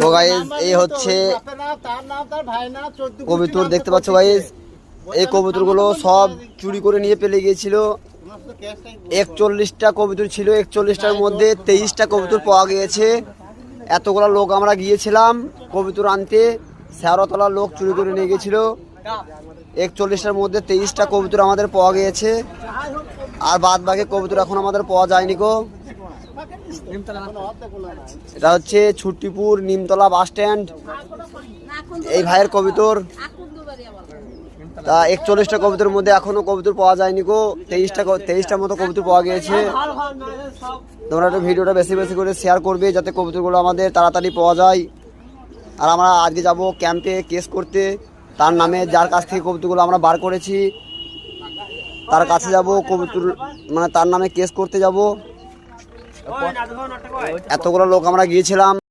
তো গাইস এই হচ্ছে কবুতর, দেখতে পাচ্ছ গাইস। এই কবুতরগুলো সব চুরি করে নিয়ে পেলে গিয়েছিল। 41টা কবুতর ছিল, 41টার মধ্যে 23টা কবুতর পাওয়া গিয়েছে। এতগুলো লোক আমরা গিয়েছিলাম কবুতর আনতে, শেওড়াতলার লোক চুরি করে নিয়ে গিয়েছিল। 41টার মধ্যে 23টা কবুতর আমাদের পাওয়া গিয়েছে, আর বাদ বাকি কবুতর এখন আমাদের পাওয়া যায়নি গো। এটা হচ্ছে ছুটিপুর নিমতলা বাস স্ট্যান্ড, এই ভাইয়ের কবুতর। তা 41টা কবুতরের মধ্যে এখনো কবুতর পাওয়া যায়নি গো। 23টার মতো কবুতর পাওয়া গিয়েছে। তোমরা একটু ভিডিওটা বেশি বেশি করে শেয়ার করবে যাতে কবুতরগুলো আমাদের তাড়াতাড়ি পাওয়া যায়। আর আমরা আজকে যাব ক্যাম্পে কেস করতে, তার নামে যার কাছ থেকে কবুতরগুলো আমরা বার করেছি তার কাছে যাব, কবুতর মানে তার নামে কেস করতে যাব। এতগুলো লোক আমরা গিয়েছিলাম।